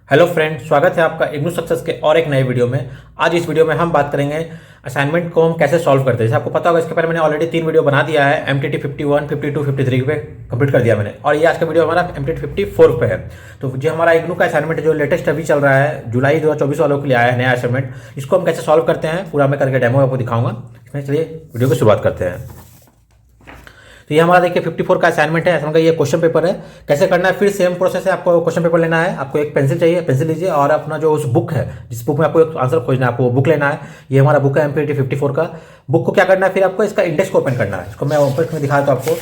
Hello friend, स्वागत है आपका इग्नू सक्सेस के और एक नए वीडियो में। आज इस वीडियो में हम बात करेंगे असाइनमेंट को हम कैसे सॉल्व करते हैं। जैसे आपको पता होगा, इसके पहले मैंने ऑलरेडी 3 वीडियो बना दिया है। MTT 51, 52, 53 पे कंप्लीट कर दिया मैंने, और ये आज का वीडियो हमारा MTT 54 पे है। तो जो हमारा इग्नू का असाइनमेंट जो लेटेस्ट अभी चल रहा है, जुलाई 2024 वालों के लिए आया है नया असाइनमेंट, इसको हम कैसे सॉल्व करते हैं पूरा मैं करके डेमो आपको दिखाऊंगा। इसमें चलिए वीडियो की शुरुआत करते हैं। तो ये हमारा देखिए 54 का असाइनमेंट है। असाइनमेंट का ये क्वेश्चन पेपर है। कैसे करना है, फिर सेम प्रोसेस है। आपको क्वेश्चन पेपर लेना है, आपको एक पेंसिल चाहिए, पेंसिल लीजिए, और अपना जो उस बुक है जिस बुक में आपको एक आंसर खोजना है, आपको बुक लेना है। ये हमारा बुक है MTT 54 का। बुक को क्या करना है, फिर आपको इसका इंडेक्स को ओपन करना है। इसको मैं ऊपर में दिखा देता हूं आपको।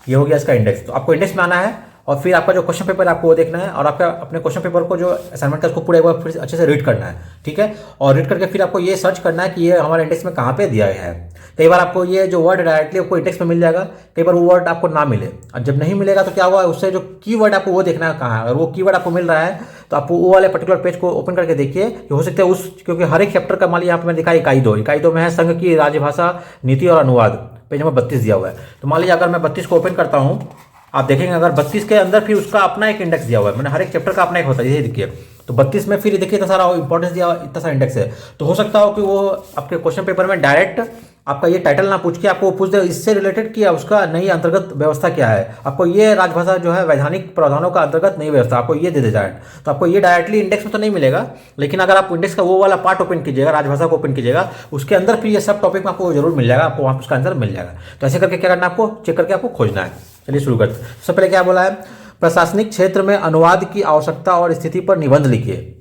ये हो गया इसका इंडेक्स। तो आपको इंडेक्स में आना है और फिर आपका जो क्वेश्चन पेपर है आपको वो देखना है, और आपका अपने क्वेश्चन पेपर को जो असाइनमेंट का उसको पूरा एक बार फिर अच्छे से रीड करना है, ठीक है। और रीड करके फिर आपको ये सर्च करना है कि ये हमारे इंडेक्स में कहाँ पे दिया गया है। कई बार आपको ये जो वर्ड डायरेक्टली आपको इंडेक्स में मिल जाएगा, कई बार वो वर्ड आपको ना मिले, और जब नहीं मिलेगा तो क्या हुआ, उससे जो कीवर्ड आपको वो देखना है कहाँ है। अगर वो कीवर्ड आपको मिल रहा है तो आपको वो वाले पर्टिकुलर पेज को ओपन करके देखिए। हो सकता है उस, क्योंकि हर एक चैप्टर का मान लीजिए यहाँ पे मैंने दिखा इकाई दो में है संघ की राजभाषा नीति और अनुवाद, पेज नंबर 32 दिया हुआ है। तो मान लीजिए अगर मैं 32 को ओपन करता हूँ, आप देखेंगे अगर 32 के अंदर फिर उसका अपना एक इंडेक्स दिया हुआ है। मैंने हर एक चैप्टर का अपना एक होता है, ये देखिए। तो 32 में फिर देखिए इतना सारा इंपॉर्टेंस दिया हुआ, इतना सारा इंडेक्स है। तो हो सकता हो कि वो आपके क्वेश्चन पेपर में डायरेक्ट आपका ये टाइटल ना पूछ के आपको पूछ दे इससे रिलेटेड किया उसका नई अंतर्गत व्यवस्था क्या है। आपको ये राजभाषा जो है वैधानिक प्रावधानों का अंतर्गत नई व्यवस्था आपको ये दे दे जाए, तो आपको ये डायरेक्टली इंडेक्स में तो नहीं मिलेगा। लेकिन अगर आप इंडेक्स का वो वाला पार्ट ओपन कीजिएगा, राजभाषा को ओपन कीजिएगा, उसके अंदर फिर ये सब टॉपिक में आपको जरूर मिल जाएगा, आपको वहाँ उसका आंसर मिल जाएगा। तो ऐसे करके क्या करना है, आपको चेक करके आपको खोजना है। चलिए शुरू करते हैं। सबसे पहले क्या बोला है, प्रशासनिक क्षेत्र में अनुवाद की आवश्यकता और स्थिति पर निबंध लिखिए।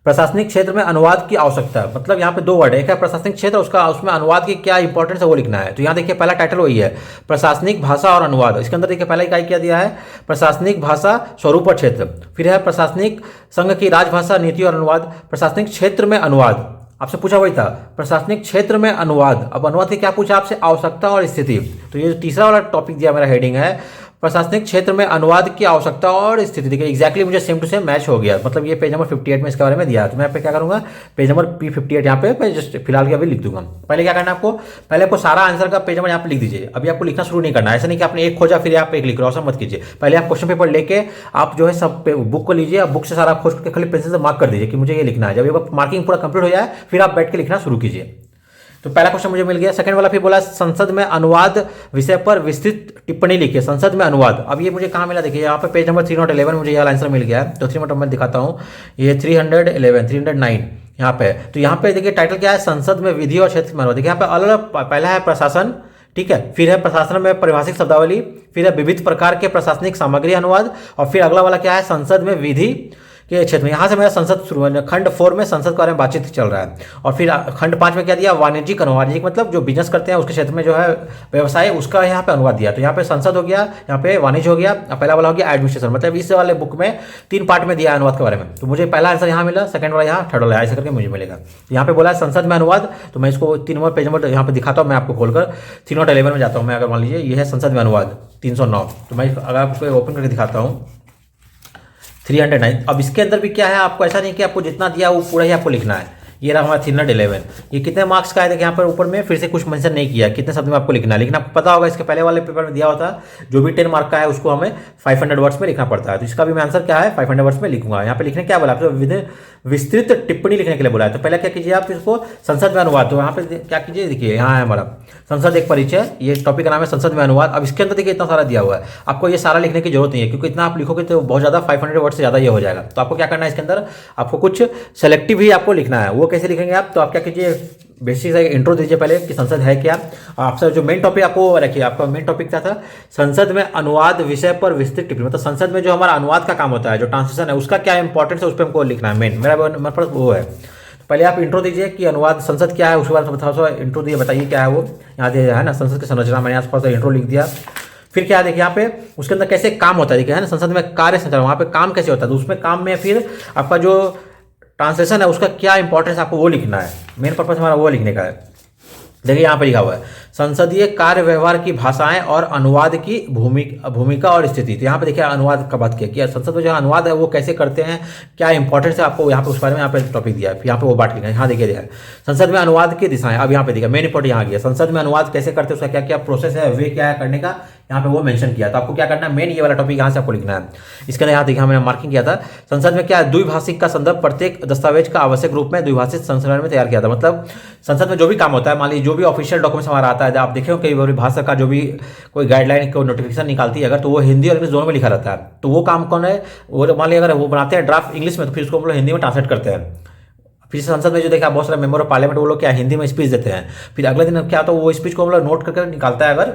प्रशासनिक क्षेत्र में अनुवाद की आवश्यकता, मतलब यहाँ पे दो वर्ड है, एक है प्रशासनिक क्षेत्र, उसमें अनुवाद की क्या इंपॉर्टेंस है वो लिखना है। तो यहाँ देखिए पहला टाइटल वही है, प्रशासनिक भाषा और अनुवाद। इसके अंदर देखिए पहला इकाई क्या दिया है, प्रशासनिक भाषा स्वरूप और क्षेत्र। फिर है प्रशासनिक संघ की राजभाषा नीति और अनुवाद। प्रशासनिक क्षेत्र में अनुवाद, आपसे पूछा वही था, प्रशासनिक क्षेत्र में अनुवाद। अब अनुवाद की क्या पूछा आपसे, आवश्यकता और स्थिति। तो ये तीसरा वाला टॉपिक दिया मेरा हेडिंग है, प्रशासनिक क्षेत्र में अनुवाद की आवश्यकता और स्थिति। देखिए एग्जैक्टली मुझे सेम टू सेम मैच हो गया। मतलब ये पेज नंबर 58 में इसके बारे में दिया है। तो मैं यहाँ पे क्या करूंगा, पेज नंबर P58 यहाँ पे मैं जस्ट फिलहाल के अभी लिख दूंगा। पहले क्या करना है आपको, पहले आपको सारा आंसर का पेज नंबर यहाँ पे लिख दीजिए। अभी आपको लिखना शुरू नहीं करना है, ऐसा नहीं कि आपने एक खोजा फिर आप एक लिख रहे हो, ऐसा मत कीजिए। पहले आप क्वेश्चन पेपर लेके आप जो है सब बुक को लीजिए, बुक से सारा खोज के खाली पेंसिल से मार्क कर दीजिए कि मुझे ये लिखना है। जब ये मार्किंग पूरा कंप्लीट हो जाए फिर आप बैठ के लिखना शुरू कीजिए। तो पहला क्वेश्चन मुझे मिल गया। सेकंड वाला फिर बोला संसद में अनुवाद विषय पर विस्तृत टिप्पणी लिखिए। संसद में अनुवाद, अब ये मुझे कहाँ मिला, देखिए यहाँ पे पेज नंबर 311 मुझे यह आंसर मिल गया है। तो 3 मैं दिखाता हूँ, ये 311 309 यहाँ पे। तो यहाँ पे देखिए टाइटल क्या है, संसद में विधि और क्षेत्र में अनुवाद। देखिए यहाँ पे अलग अलग, पहला है प्रशासन, ठीक है, फिर है प्रशासन में परिभाषिक शब्दावली, फिर है विविध प्रकार के प्रशासनिक सामग्री अनुवाद, और फिर अगला वाला क्या है, संसद में विधि के क्षेत्र में। यहाँ से मेरा संसद शुरू है, खंड 4 में संसद के बारे में बातचीत चल रहा है। और फिर खंड 5 में क्या दिया, वाणिज्यिक अनुवाद। वाणिज्यिक मतलब जो बिजनेस करते हैं उसके क्षेत्र में जो है व्यवसाय, उसका यहाँ पे अनुवाद दिया। तो यहाँ पे संसद हो गया, यहाँ पे वाणिज्य हो गया, पहला वाला हो गया एडमिनिस्ट्रेशन। मतलब इस वाले बुक में 3 पार्ट में दिया है अनुवाद के बारे में। तो मुझे पहला आंसर यहाँ मिला, सेकंड वाला यहाँ, थर्ड वाला ऐसे करके मुझे मिलेगा। यहाँ पे बोला है संसद में अनुवाद, तो मैं इसको 3 नंबर पेज नंबर यहाँ पे दिखाता हूँ मैं आपको खोलकर। 311 में जाता हूँ मैं। अगर मान लीजिए ये है संसद में अनुवाद 309, तो मैं अगर आपको ओपन करके दिखाता हूँ 309। अब इसके अंदर भी क्या है, आपको ऐसा नहीं कि आपको जितना दिया वो पूरा ही आपको लिखना है। ये रहा हमारा 311। ये कितने मार्क्स का है, देखिए यहाँ पर ऊपर में फिर से कुछ मेंशन नहीं किया कितने शब्द में आपको लिखना है। लेकिन आपको पता होगा इसके पहले वाले पेपर में दिया होता जो भी 10 मार्क का है उसको हमें 500 वर्ड्स में लिखना पड़ता है। तो इसका भी मैं आंसर क्या है, 500 वर्ड्स में लिखूंगा। यहाँ पे लिखने क्या बोला आपको, विस्तृत टिप्पणी लिखने के लिए बोला है। तो पहले क्या कीजिए आप, इसको संसद में अनुवाद, तो यहाँ पे क्या कीजिए, देखिए यहाँ है हमारा संसद एक परिचय, ये टॉपिक का नाम है संसद में अनुवाद। अब इसके अंदर देखिए इतना सारा दिया हुआ है, आपको ये सारा लिखने की जरूरत नहीं है, क्योंकि इतना आप लिखोगे तो बहुत ज़्यादा 500 वर्ड से ज़्यादा ये हो जाएगा। तो आपको क्या करना है, इसके अंदर आपको कुछ सेलेक्टिव ही आपको लिखना है। वो कैसे लिखेंगे आप, तो आप क्या कीजिए, बेसिक सा इंट्रो दीजिए पहले कि संसद है क्या। आपसे जो मेन टॉपिक आपको रखिए, आपका मेन टॉपिक क्या था, संसद में अनुवाद विषय पर विस्तृत टिप्पणी। मतलब संसद में जो हमारा अनुवाद का काम होता है, जो ट्रांसलेशन है, उसका क्या इंपॉर्टेंस है उस पर हमको लिखना है। मेन मेरे पास वो है। पहले आप इंट्रो दीजिए कि अनुवाद संसद क्या है, उसके बाद थोड़ा सा इंट्रो दिए, बताइए क्या है वो। यहाँ दिया है ना संसद की संरचना, मैंने यहाँ थोड़ा सा इंट्रो लिख दिया। फिर क्या है देखिए यहाँ पे उसके अंदर कैसे काम होता है, देखिए है ना, संसद में कार्य संचालन, वहाँ पे काम कैसे होता है। तो उसमें काम में फिर आपका जो ट्रांसलेशन है उसका क्या इंपॉर्टेंस आपको वो लिखना है। मेन पर्पस हमारा वो लिखने का है। देखिए यहाँ पे लिखा हुआ है संसदीय कार्य व्यवहार की भाषाएं और अनुवाद की भूमिका और स्थिति। तो यहाँ पे देखिए अनुवाद का बात किया कि संसद में जो अनुवाद है वो कैसे करते हैं, क्या इंपॉर्टेंस है आपको यहाँ पे उस बारे में यहाँ पे टॉपिक दिया है। यहाँ पे वो बात लिखा है, यहाँ देखिए दिया है संसद में अनुवाद की दिशाएं। अब यहाँ पे देखिए मेन इंपॉर्टेंट यहाँ गया, संसद में अनुवाद कैसे करते हैं, उसका क्या क्या प्रोसेस है, वे क्या है करने का, यहाँ पे वो मेंशन किया। तो आपको क्या करना है, मेन ये वाला टॉपिक यहाँ से आपको लिखना है। इसके अंदर यहाँ देखिए मैंने मार्किंग किया था, संसद में क्या द्विभाषिक का संदर्भ प्रत्येक दस्तावेज का आवश्यक रूप में द्विभाषिक संस्करण में तैयार किया था। मतलब संसद में जो भी काम होता है, मान लीजिए जो भी ऑफिशियल डॉक्यूमेंट्स हमारा आता है, आप देखे हो कई बार भाषा का जो भी कोई गाइडलाइन को नोटिफिकेशन निकालती है अगर, तो वो हिंदी और इंग्लिश दोनों में लिखा रहता है। तो वो काम कौन है, वो मान लीजिए अगर वो बनाते हैं ड्राफ्ट इंग्लिश में, तो फिर उसको हम लोग हिंदी में ट्रांसलेट करते हैं। फिर संसद में जो देखा बहुत सारे मेंबर ऑफ पार्लियामेंट वो लोग क्या हिंदी में स्पीच देते हैं, फिर अगले दिन क्या तो वो स्पीच को हम लोग नोट करके निकालता है अगर,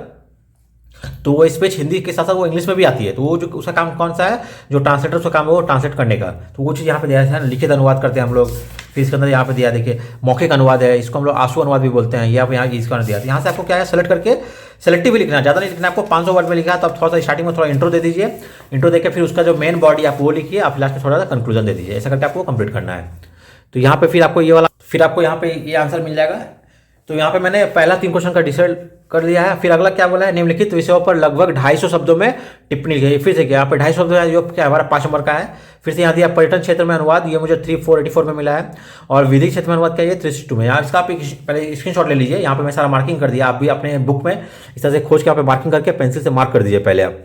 तो वो स्पीच हिंदी के साथ साथ वो इंग्लिश में भी आती है। तो वो जो उसका काम कौन सा है, जो ट्रांसलेटर उसका काम है वो ट्रांसलेट करने का। तो वो चीज़ यहाँ पे दिया है, लिखित अनुवाद करते हैं हम लोग। फिर इसके अंदर यहाँ पे दिया देखिए मौखिक अनुवाद है, इसको हम लोग आंसू अनुवाद भी बोलते हैं। ये आप यहाँ इसका दिया, यहाँ से आपको क्या है सेलेक्ट करके सेलेक्टिव भी लिखना है, ज़्यादा नहीं लिखना है आपको। 500 वर्ड में लिखा है तो आप थोड़ा सा स्टार्टिंग में थोड़ा इंट्रो दे दीजिए, इंट्रो देकर फिर उसका जो मेन बॉडी आप वो लिखिए, आप लास्ट में थोड़ा सा कंक्लूजन दे दीजिए। ऐसा करके आपको कंप्लीट करना है। तो यहाँ पे फिर आपको ये वाला, फिर आपको यहाँ पे ये आंसर मिल जाएगा। तो यहाँ पे मैंने पहला 3 क्वेश्चन का डिसाइड कर लिया है। फिर अगला क्या बोला है, निम्नलिखित विषयों पर लगभग 250 शब्दों में टिप्पणी लिखी है। फिर से क्या यहाँ पे 250 शब्दों है, जो क्या हमारा 5 नंबर का है। फिर से यहाँ दिया पर्यटन क्षेत्र में अनुवाद, ये मुझे 3484 में मिला है। और विधिक क्षेत्र में अनुवाद क्या है, 362 में। यहाँ इसका आप पहले स्क्रीनशॉट ले लीजिए, यहाँ पे मैं सारा मार्किंग कर दिया। आप भी अपने बुक में इस तरह से खोज के यहाँ पे मार्किंग करके पेंसिल से मार्क कर दीजिए पहले आप।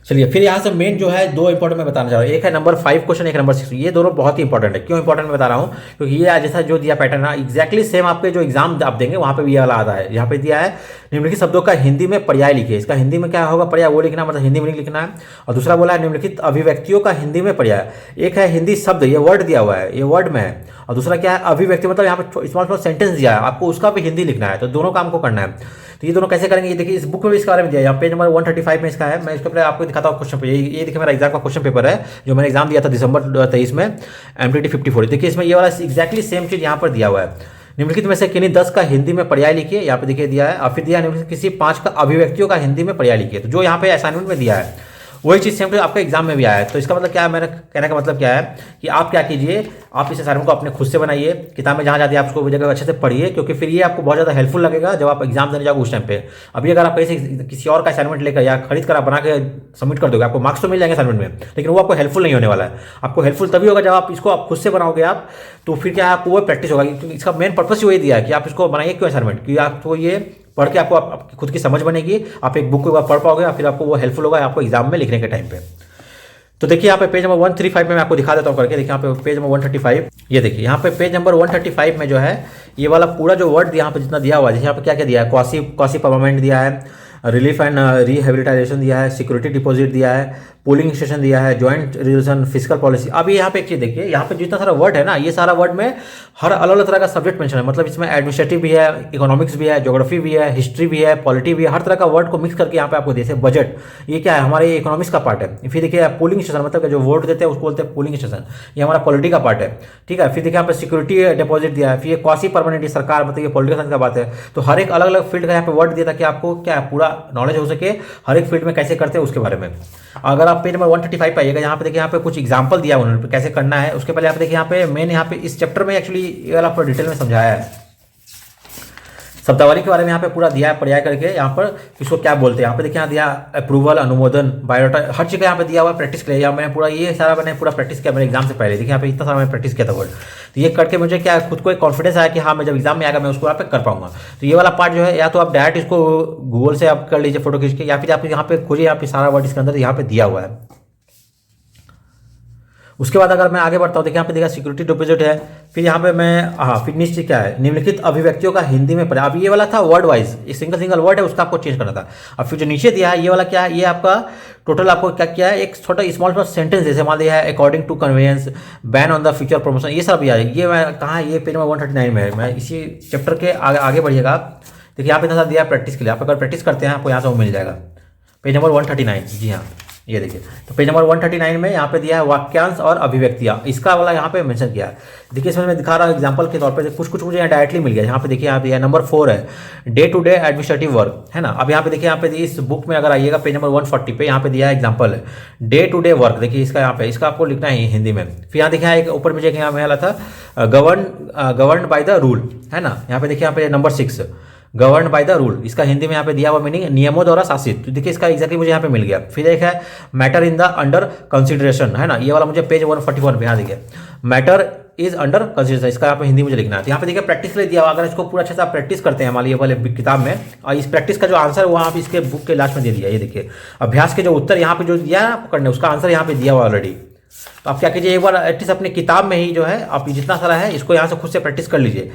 चलिए फिर यहाँ से मेन जो है 2 इंपॉर्टेंट मैं बताना चाह रहा हूँ, एक है नंबर 5 क्वेश्चन, एक नंबर 6। ये दोनों बहुत ही इंपॉर्टेंट है। क्यों इंपॉर्टेंट मैं बता रहा हूँ, क्योंकि ये जैसा जो दिया पैटर्न है एक्जैक्टली सेम आपके जो एग्जाम आप देंगे वहाँ पे भी ये वाला आता है। यहाँ पे दिया है निम्नलिखित शब्दों का हिंदी में पर्याय लिखिए। इसका हिंदी में क्या होगा पर्याय, वो लिखना मतलब हिंदी में लिखना है। और दूसरा बोला है निम्नलिखित अभिव्यक्तियों का हिंदी में पर्याय। एक है हिंदी शब्द, ये वर्ड दिया हुआ है, ये वर्ड में है। और दूसरा क्या है अभिव्यक्ति, मतलब यहाँ पे स्मॉल स्मॉल सेंटेंस दिया है, आपको उसका भी हिंदी लिखना है। तो दोनों काम को करना है। तो ये दोनों कैसे करेंगे, ये देखिए इस बुक में भी इसके बारे में दिया है। यहाँ पेज नंबर 135 में इसका है। मैं इसके पहले आपको दिखाता हूँ क्वेश्चन पे। ये देखिए मेरा एग्जाम का क्वेश्चन पेपर है जो मैंने एग्जाम दिया था दिसंबर 23 में, MTT 54। देखिए इसमें ये वाला एक्जैक्टली सेम चीज़ यहाँ पर दिया हुआ है। निम्नलिखित में से किन्हीं 10 का हिंदी में पर्याय लिखिए, यहाँ पे देखिए दिया है। और फिर दिया निम्नलिखित किसी 5 का अभिव्यक्तियों का हिंदी में पर्याय लिखिए। तो जो यहाँ पे असाइनमेंट में दिया है वही चीज़ सेम आपके एग्जाम में भी आया है। तो इसका मतलब क्या है, मेरा कहने का मतलब क्या है कि आप क्या कीजिए, आप इस असाइनमेंट को अपने खुद से बनाइए, किताब में जहाँ जाती है आप उसको वो जगह अच्छे से पढ़िए, क्योंकि फिर ये आपको बहुत ज़्यादा हेल्पफुल लगेगा जब आप एग्जाम देने जाओगे उस टाइम पे। अभी अगर आप कहीं से किसी और का असाइनमेंट लेकर या खरीद कर आप बना के सबमिट कर दोगे, आपको मार्क्स तो मिल जाएंगे असाइनमेंट में, लेकिन वो आपको हेल्पफुल नहीं होने वाला है। आपको हेल्पफुल तभी होगा जब आप इसको आप खुद से बनाओगे आप, तो फिर क्या आपको वो प्रैक्टिस होगा। क्योंकि इसका मेन पर्पस वही दिया है कि आप इसको बनाइए क्यों असाइनमेंट, क्योंकि आपको ये पढ़ के आपको आपकी खुद की समझ बनेगी, आप एक बुक को पढ़ पाओगे और फिर आपको वो हेल्पफुल होगा आपको एग्जाम में लिखने के टाइम पे। तो देखिए यहाँ पे पेज नंबर 135 में मैं आपको दिखा देता हूँ करके। देखिए यहाँ पे पेज नंबर 135, ये देखिए यहाँ पे पेज नंबर 135 में जो है ये वाला पूरा जो वर्ड यहाँ पे जितना दिया हुआ है, जैसे यहाँ पे क्या क्या दिया है, क्वासी परमानेंट दिया है, रिलीफ एंड रिहेबिलिटाइजेशन दिया है, सिक्योरिटी डिपॉजिट दिया है, पोलिंग स्टेशन दिया है, जॉइंट रिजोल्यूशन, फिजिकल पॉलिसी। अब यहाँ पे एक चीज़ देखिए, यहाँ पे जितना सारा वर्ड है ना, ये सारा वर्ड में हर अलग अलग तरह का सब्जेक्ट मेंशन है। मतलब इसमें एडमिनिस्ट्रेटिव भी है, इकोनॉमिक्स भी है, ज्योग्राफी भी है, हिस्ट्री भी है, पॉलिटी भी है, हर तरह का वर्ड को मिक्स करके यहाँ पे आपको जैसे बजट, ये क्या है हमारे इकोनॉमिक्स का पार्ट है। फिर देखिए पोलिंग स्टेशन, मतलब जो वोट देते हैं उसको बोलते हैं पोलिंग स्टेशन, ये हमारा पॉलिटी का पार्ट है, ठीक है। फिर देखिए यहाँ पे सिक्योरिटी डिपॉजिट दिया है, फिर ये क्वासी परमानेंट सरकार, मतलब ये पॉलिटिकल साइंस का बात है। तो हर एक अलग अलग फील्ड का यहाँ पे वर्ड दिया ताकि आपको क्या पूरा नॉलेज हो सके हर एक फील्ड में कैसे करते हैं उसके बारे में। अगर आप पेज नंबर 135 पे आइएगा, यहाँ पे देखिए यहाँ पे कुछ एग्जांपल दिया उन्होंने कैसे करना है। उसके पहले आप देखिए यहाँ पे मैंने यहाँ पे इस चैप्टर में एक्चुअली ये वाला पूरा डिटेल में समझाया है, शब्दावली के बारे में यहाँ पे पूरा दिया है पर्याय करके, यहाँ पर इसको क्या बोलते हैं। यहाँ पे देखिए यहाँ दिया अप्रूवल, अनुमोदन, बायोडाटा, हर चीज़ यहाँ पे दिया हुआ है प्रैक्टिस के लिए। मैंने पूरा ये सारा मैंने पूरा प्रैक्टिस किया मेरे एग्जाम से पहले। देखिए यहाँ पे इतना सारा मैंने प्रैक्टिस किया था वर्ड, तो ये करके मुझे क्या खुद को एक कॉन्फिडेंस आया कि हाँ मैं जब एग्जाम में आएगा मैं उसको यहाँ पे कर पाऊंगा। तो ये वाला पार्ट जो है या तो आप डायरेक्ट इसको गूगल से आप कर लीजिए फोटो खींच के, या फिर आप यहाँ पे खोजिए, यहाँ पे सारा वर्ड इसके अंदर यहाँ पे दिया हुआ है। उसके बाद अगर मैं आगे बढ़ता हूँ, देखिए यहाँ पे देखा सिक्योरिटी डिपॉजिट है। फिर यहाँ पे मैं फिर नीचे क्या है, निम्नलिखित अभिव्यक्तियों का हिंदी में पर्याय। अब ये वाला था वर्ड वाइज, ये सिंगल वर्ड है उसका आपको चेंज करना था। अब फिर जो नीचे दिया है ये वाला क्या है, ये आपका टोटल आपको क्या किया है, एक छोटा स्मॉल सेंटेंस जैसे मान लिया है according to convention, ban on the future promotion, ये सब भी है। ये मैं कहाँ, ये पेज नंबर 139 में है। मैं इसी चैप्टर के आगे बढ़िएगा आप, देखिए यहाँ पे इतना दिया है प्रैक्टिस के लिए। आप अगर प्रैक्टिस करते हैं आपको यहाँ से वो मिल जाएगा, पेज नंबर 139। जी हाँ, ये देखिए तो पेज नंबर 139 में यहाँ पे दिया है वाक्यांश और अभिव्यक्तियाँ, इसका वाला यहाँ पे मेंशन किया है। देखिए इसमें मैं दिखा रहा हूँ एग्जांपल के तौर पे, कुछ मुझे यहाँ डायरेक्टली मिल गया। यहाँ पे देखिए यहाँ पे नंबर 4 है day to day administrative work, है ना। अब यहाँ पे देखिए यहाँ पे इस बुक में अगर आइएगा पेज नंबर 140 पे यहाँ पे दिया है एग्जाम्पल है डे टू डे वर्क। देखिए इसका यहाँ पे इसका आपको लिखना है हिंदी में। फिर यहाँ देखिए एक ऊपर मुझे यहाँ वाला था गवर्न बाय द रूल, है ना। यहाँ पे देखिए यहाँ पे number 6 govern by the rule, इसका हिंदी में यहाँ पे दिया हुआ मीनिंग नियमों द्वारा शासित। तो देखिए इसका एग्जैक्टली मुझे यहाँ पे मिल गया। फिर एक है matter in the under consideration, है ना, ये वाला मुझे पेज 141 पे यहाँ देखिए मैटर इज अंडर कंसिडरेशन, इसका यहाँ पे हिंदी मुझे लिखना है। तो यहाँ पे देखिए प्रैक्टिस के लिए दिया हुआ, अगर इसको पूरा अच्छे से आप प्रैक्टिस करते हैं हमारी ये वाले किताब में, और इस प्रैक्टिस का जो आंसर वो आप इसके बुक के लास्ट में दे दिया। ये देखिए अभ्यास के जो उत्तर यहाँ पे जो दिया है आपको करने, उसका आंसर यहाँ पे दिया हुआ ऑलरेडी। तो आप क्या कीजिए, एक बार एटलीस्ट अपनी किताब में ही जो है आप जितना सारा है इसको यहाँ से खुद से प्रैक्टिस कर लीजिए।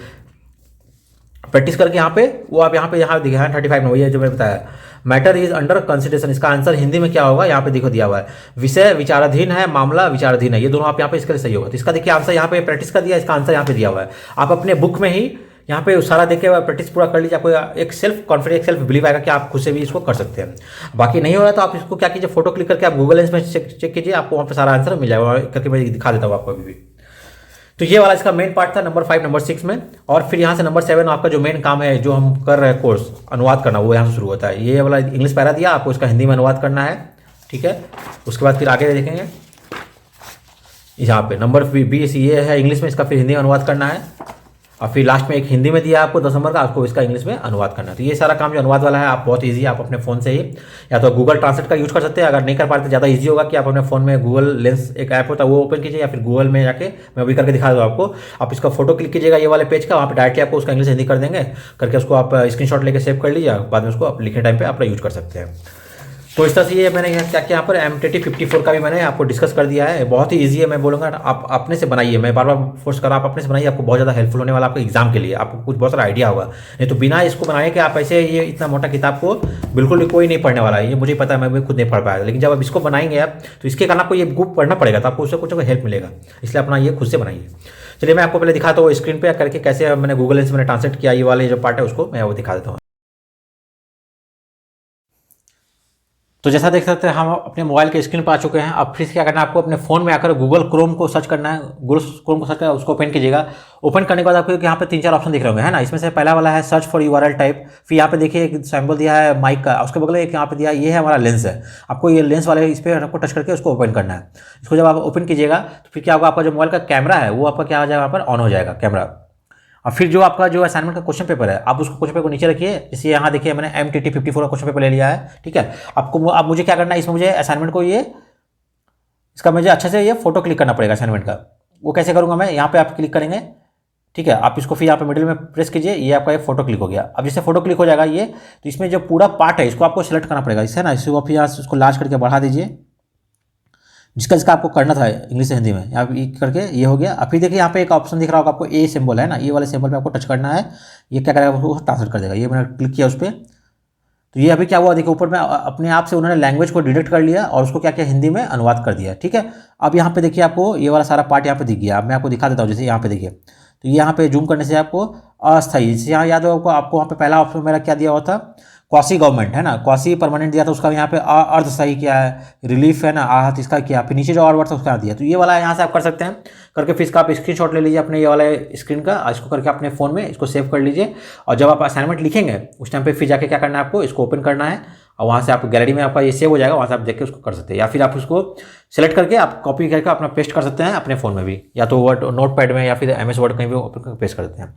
प्रैक्टिस करके यहाँ पे वो आप यहाँ दिखा है 35 में, वही है जो मैंने बताया। मैटर इज अंडर कंसिडरेशन, इसका आंसर हिंदी में क्या होगा यहाँ पे देखो दिया हुआ है। विषय विचाराधीन है, मामला विचाराधीन है, ये दोनों आप यहाँ पे इसके लिए सही होगा। तो इसका देखिए आंसर यहाँ पे प्रैक्टिस कर दिया, इसका आंसर यहाँ पे दिया हुआ है। आप अपने बुक में ही यहाँ पे सारा देख के प्रैक्टिस पूरा कर लीजिए, आपको एक सेल्फ कॉन्फिडेंस सेल्फ बिलीव आएगा कि आप खुद से भी इसको कर सकते हैं। बाकी नहीं हो रहा तो आप इसको क्या कीजिए, फोटो क्लिक करके आप गूगल लेंस में चेक कीजिए, आपको वहाँ पे सारा आंसर मिल जाएगा करके मैं दिखा देता हूँ आपको अभी भी। तो ये वाला इसका मेन पार्ट था नंबर 5 नंबर 6 में। और फिर यहाँ से नंबर 7 आपका जो मेन काम है जो हम कर रहे हैं कोर्स अनुवाद करना, वो यहाँ से शुरू होता है। ये वाला इंग्लिश पैरा दिया, आपको इसका हिंदी में अनुवाद करना है, ठीक है। उसके बाद फिर आगे देखेंगे यहाँ पे नंबर 20 ये है इंग्लिश में, इसका फिर हिंदी में अनुवाद करना है। और फिर लास्ट में एक हिंदी में दिया आपको 10 नंबर का, आपको इसका इंग्लिश में अनुवाद करना है। तो ये सारा काम जो अनुवाद वाला है आप बहुत ईजी, आप अपने फ़ोन से ही या तो गूगल ट्रांसलेट का यूज़ कर सकते हैं। अगर नहीं कर पाते ज़्यादा ईजी होगा कि आप अपने फ़ोन में गूगल लेंस एक ऐप होता है वो ओपन कीजिए, या फिर गूगल में जाके मैं अभी करके दिखा दूँ आपको। आप इसका फोटो क्लिक कीजिएगा ये वाले पेज का, वहाँ पर डायरेक्टली आपको उसका इंग्लिश हिंदी कर देंगे, करके उसको आप स्क्रीनशॉट लेके सेव कर लीजिए, बाद में उसको आप लिखने टाइम पर आप यूज़ कर सकते हैं। तो इस तरह से ये मैंने क्या किया यहाँ पर MTT 54 का भी मैंने आपको डिस्कस कर दिया है। बहुत ही ईजी है, मैं बोलूँगा आप अपने से बनाइए, मैं बार बार फोर्स कर रहा हूँ आप अपने से बनाइए, आपको बहुत ज़्यादा हेल्पफुल होने वाला आपको एग्जाम के लिए, आपको कुछ बहुत सारा आइडिया होगा। नहीं तो बिना इसको बनाए कि आप ऐसे ये इतना मोटा किताब को बिल्कुल भी कोई नहीं पढ़ने वाला है, ये मुझे पता है, मैं भी खुद नहीं पढ़ पाया। लेकिन जब आप इसको बनाएंगे आप तो इसके कारण आपको ये बुक पढ़ना पड़ेगा, तो आपको उससे कुछ हेल्प मिलेगा, इसलिए अपना ये खुद से बनाइए। चलिए मैं आपको पहले दिखाता हूँ स्क्रीन पर करके कैसे मैंने गूगल लेंस में ट्रांसलेट किया, ये वाले जो पार्ट है उसको मैं वो दिखा देता हूँ। तो जैसा देख सकते हैं हम अपने मोबाइल के स्क्रीन पर आ चुके हैं। अब फिर क्या करना है, आपको अपने फ़ोन में आकर गूगल क्रोम को सर्च करना है। गूगल क्रोम को सर्च करना है, उसको ओपन कीजिएगा। ओपन करने के बाद आपको यहाँ पे 3-4 ऑप्शन दिख रहे होंगे, है ना। इसमें से पहला वाला है सर्च फॉर URL टाइप। फिर यहाँ पे देखिए एक सैम्पल दिया है माइक का, उसके बगल में एक यहाँ पे दिया ये है हमारा लेंस है। आपको ये लेंस वाले इस पर आपको टच करके उसको ओपन करना है। इसको जब आप ओपन कीजिएगा तो फिर क्या होगा, आपका जो मोबाइल का कैमरा है वो आपका क्या हो जाएगा, यहाँ पर ऑन हो जाएगा कैमरा। और फिर जो आपका जो असाइनमेंट का क्वेश्चन पेपर है, आप उसको क्वेश्चन पेपर को नीचे रखिए। जैसे यहाँ देखिए मैंने MTT 54 का क्वेश्चन पेपर ले लिया है, ठीक है। आपको अब मुझे क्या करना है, इसमें मुझे असाइनमेंट को इसका मुझे अच्छे से ये फोटो क्लिक करना पड़ेगा असाइनमेंट का। वो कैसे करूँगा मैं, यहाँ पे आप क्लिक करेंगे, ठीक है। आप इसको फिर यहाँ पे मिडिल में प्रेस कीजिए, ये आपका एक फोटो क्लिक हो गया। अब जैसे फोटो क्लिक हो जाएगा ये, तो इसमें जो पूरा पार्ट है इसको आपको सिलेक्ट करना पड़ेगा, इससे ना, इसको फिर यहाँ उसको लार्ज करके बढ़ा दीजिए, जिसका आपको करना था इंग्लिश से हिंदी में। यहाँ पे करके ये हो गया। अब फिर देखिए यहाँ पे एक ऑप्शन दिख रहा होगा आपको, ए सिंबल है ना, ये वाले सिंबल पे आपको टच करना है। ये क्या करेगा, उसको ट्रांसलेट कर देगा। ये मैंने क्लिक किया उस पर, तो ये अभी क्या हुआ देखिए ऊपर में अपने आप से उन्होंने लैंग्वेज को डिटेक्ट कर लिया और उसको क्या किया, हिंदी में अनुवाद कर दिया, ठीक है। अब यहाँ पे देखिए आपको ये वाला सारा पार्ट यहाँ पे दिख गया। अब मैं आपको दिखा देता हूँ, जैसे यहाँ पे देखिए, तो यहाँ पे जूम करने से आपको अस्थायी, जैसे यहाँ याद हो आपको वहाँ पे पहला ऑप्शन मेरा क्या दिया हुआ था, क्वासी गवर्नमेंट है ना, क्वासी परमानेंट दिया था, उसका यहाँ पे अर्धस्थायी क्या है, रिलीफ है ना, आहत, इसका क्या, फिर नीचे जो और वर्ड था उसका दिया। तो ये वाला यहाँ से आप कर सकते हैं करके, फिर इसका आप स्क्रीनशॉट ले लीजिए अपने ये वाले स्क्रीन का, इसको करके अपने फ़ोन में इसको सेव कर लीजिए। और जब आप असाइनमेंट लिखेंगे उस टाइम पे फिर जाके क्या करना है, आपको इसको ओपन करना है और वहाँ से आप गैलरी में आपका ये सेव हो जाएगा, वहाँ से आप देख के उसको कर सकते हैं। या फिर आप उसको सेलेक्ट करके आप कॉपी करके अपना पेस्ट कर सकते हैं अपने फ़ोन में भी, या तो वर्ड नोट पैड में या फिर MS वर्ड कहीं भी ओपन करके पेस्ट कर देते हैं।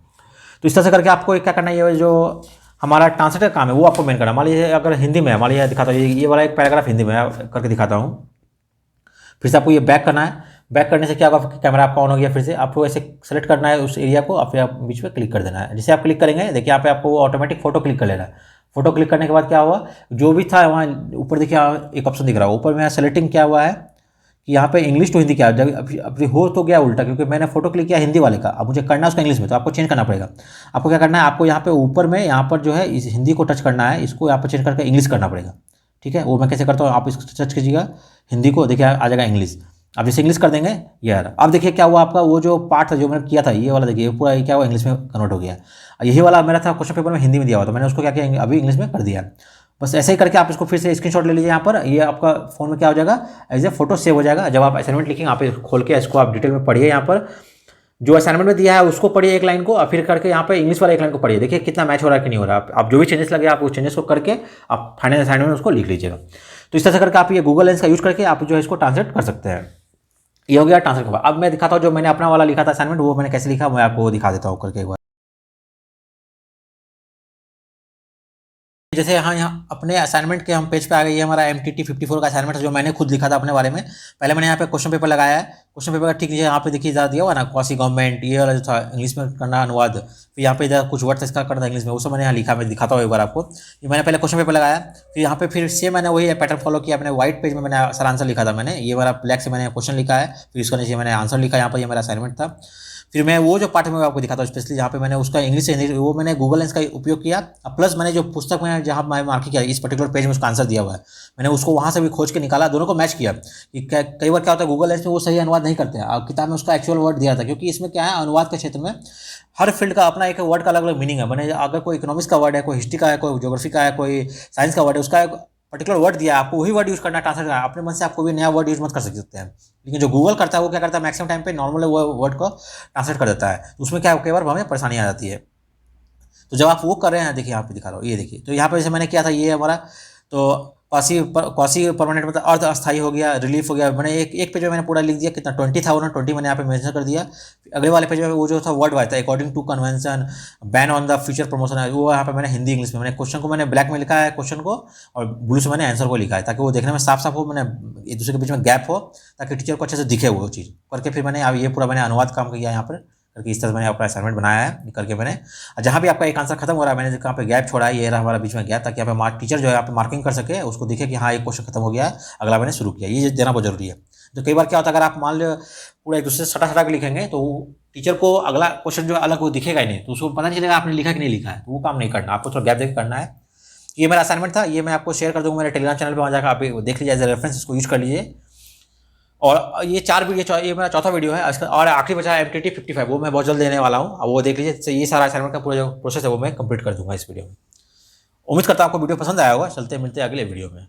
तो इस तरह से करके आपको क्या करना है, ये जो हमारा ट्रांसलेट का काम है वो आपको मेन करना। मान लीजिए अगर हिंदी में, मान लीजिए दिखाता हूँ ये वाला एक पैराग्राफ हिंदी में करके दिखाता हूँ। फिर से आपको ये बैक करना है। बैक करने से क्या होगा, कैमरा आपका ऑन हो गया। फिर से आपको ऐसे सेलेक्ट करना है उस एरिया को और फिर आप बीच में क्लिक कर देना है। जैसे आप क्लिक करेंगे देखिए यहाँ पे आपको वो ऑटोमेटिक फोटो क्लिक कर लेना है। फोटो क्लिक करने के बाद क्या हुआ, जो भी था वहाँ ऊपर देखिए एक ऑप्शन दिख रहा है ऊपर में, सेलेक्टिंग क्या हुआ है कि यहाँ पे इंग्लिश टू हिंदी क्या है। अभी हो तो गया उल्टा, क्योंकि मैंने फोटो क्लिक किया हिंदी वाले का, अब मुझे करना है उसका इंग्लिश में, तो आपको चेंज करना पड़ेगा। आपको क्या करना है, आपको यहाँ पे ऊपर में यहाँ पर जो है इस हिंदी को टच करना है, इसको यहाँ पर चेंज करके इंग्लिश करना पड़ेगा, ठीक है। वो मैं कैसे करता हूँ, आप इसको टच कीजिएगा हिंदी को, देखिए आ जाएगा इंग्लिश। अब जैसे इंग्लिश कर देंगे यार, अब देखिए क्या हुआ, आपका वो जो पार्ट था जो मैंने किया था ये वाला, देखिए पूरा ये क्या हुआ, इंग्लिश में कन्वर्ट हो गया। यही वाला मेरा था क्वेश्चन पेपर में हिंदी में दिया हुआ था, मैंने उसको क्या किया, अभी इंग्लिश में कर दिया। बस ऐसे ही करके आप इसको फिर से स्क्रीनशॉट ले लीजिए। यहाँ पर ये आपका फोन में क्या हो जाएगा, एज ए फोटो सेव हो जाएगा। जब आप असाइनमेंट लिखेंगे आप खोल के इसको आप डिटेल में पढ़िए, यहाँ पर जो असाइनमेंट में दिया है उसको पढ़िए एक लाइन को, और फिर करके यहाँ पे इंग्लिश वाला एक लाइन को पढ़िए, देखिए कितना मैच हो रहा है कि नहीं हो रहा है। आप जो भी चेंजेस लगे आप वो चेंजेस को करके आप फाइनल असाइनमेंट में उसको लिख लीजिएगा। तो इस तरह से करके आप ये गूगल लेंस का यूज करके आप जो है इसको ट्रांसलेट कर सकते हैं। ये हो गया ट्रांसलेट का। अब मैं दिखाता हूँ जो मैंने अपना वाला लिखा था असाइनमेंट, वो मैंने कैसे लिखा मैं आपको दिखा देता हूँ करके एक बार। जैसे यहाँ अपने असाइनमेंट के हम पेज पे आ गए। ये हमारा MTT 54 का असाइनमेंट है जो मैंने खुद लिखा था अपने बारे में। पहले मैंने यहाँ पे क्वेश्चन पेपर लगाया है। क्वेश्चन पेपर का ठीक नीचे यहाँ पे देखिए इधर दिया हुआ ना, क्वासी गवर्नमेंट, ये वाला जो था इंग्लिश में करना अनुवाद। फिर यहाँ पे इधर कुछ वर्ड इसका करना था इंग्लिश में, वो सब मैंने यहाँ लिखा, मैं दिखाता हूँ एक बार आपको। ये मैंने पहले क्वेश्चन पेपर लगाया, फिर यहाँ पे फिर से मैंने वही पैटर्न फॉलो किया। अपने व्हाइट पेज में मैंने सर आंसर लिखा था, मैंने ये वाला ब्लैक से मैंने क्वेश्चन लिखा है, फिर इसका नीचे मैंने आंसर लिखा। यहाँ पर ये मेरा असाइनमेंट था। फिर मैं वो जो पार्ट में आपको दिखाता हूँ स्पेशली जहाँ पे मैंने उसका इंग्लिश से वो मैंने गूगल लेंस का उपयोग किया, प्लस मैंने जो पुस्तक में जहाँ मैं मार्किंग किया इस पर्टिकुलर पेज में उसका आंसर दिया हुआ है, मैंने उसको वहाँ से भी खोज के निकाला, दोनों को मैच किया। कि कई बार क्या होता है गूगल लेंस में वो सही अनुवाद नहीं करते हैं, और किताब में उसका एक्चुअल वर्ड दिया था। क्योंकि इसमें क्या है, अनुवाद के क्षेत्र में हर फील्ड का अपना एक वर्ड का अलग अलग मीनिंग है। मैंने अगर कोई इकोनॉमिक्स का वर्ड है, कोई हिस्ट्री का है, कोई ज्योग्राफी का है, कोई साइंस का वर्ड है, उसका पर्टिकुलर वर्ड दिया है, आपको वही वर्ड यूज करना, ट्रांसलेट करना। अपने मन से आपको भी नया वर्ड यूज मत कर सकते हैं। लेकिन जो गूगल करता है वो क्या करता है, मैक्सिमम टाइम पे नॉर्मल वो वर्ड को ट्रांसलेट कर देता है। तो उसमें क्या कई बार हमें परेशानी आ जाती है। तो जब आप वो कर रहे हैं, देखिए यहाँ पे दिखा रहा हूँ, ये देखिए। तो यहाँ पे जैसे मैंने किया था, ये हमारा तो क्वासी परमानेंट मतलब अर्ध अस्थायी हो गया, रिलीफ हो गया। मैंने एक पेज में मैंने पूरा लिख दिया, कितना 20 था, उन्होंने 20 मैंने यहाँ पे मेंशन कर दिया। अगले वाले पेज में वो जो था वर्ड वाइज था, according to convention, ban on the future promotion है, वो यहाँ पे मैंने हिंदी इंग्लिश में मैंने क्वेश्चन को मैंने ब्लैक में लिखा है क्वेश्चन को, और ब्लू से मैंने आंसर को लिखा है, ताकि वो देखने में साफ साफ हो, मैंने एक दूसरे के बीच में गैप हो, ताकि टीचर को अच्छे से दिखे वो चीज़ करके। फिर मैंने अब ये पूरा मैंने अनुवाद काम किया यहाँ पर करके, इस तरह मैंने अपना असाइनमेंट बनाया है करके मैंने। जहाँ भी आपका एक आंसर खत्म हो रहा है, मैंने कहाँ पे गैप छोड़ा है, ये रहा हमारा बीच में गैप, ताकि यहाँ पे टीचर जो है यहाँ पे मार्किंग कर सके, उसको दिखे कि हाँ एक क्वेश्चन खत्म हो गया है, अगला मैंने शुरू किया। ये देना बहुत जरूरी है। तो कई बार क्या होता है, अगर आप मान लो पूरा एक दूसरे से सटा के लिखेंगे तो टीचर को अगला क्वेश्चन जो अलग वो दिखेगा ही नहीं, तो उसको पता नहीं चलेगा आपने लिखा कि नहीं लिखा है। तो वो काम नहीं करना, आपको थोड़ा गैप देकर करना है। ये मेरा असाइनमेंट था, ये मैं आपको शेयर कर दूँगा मेरे टेलीग्राम चैनल पर, वहाँ जाकर आप देख लीजिए, एज ए रेफरेंस इसको यूज कर लीजिए। और ये 4 वीडियो, ये मेरा चौथा वीडियो है आजकल, और आखिरी बचा है MTT 55, वो मैं बहुत जल्द देने वाला हूँ। अब वो देख लीजिए। तो ये सारा असाइनमेंट का पूरा जो प्रोसेस है वो मैं कंप्लीट कर दूंगा इस वीडियो में। उम्मीद करता हूँ आपको वीडियो पसंद आया होगा। चलते मिलते हैं अगले वीडियो में।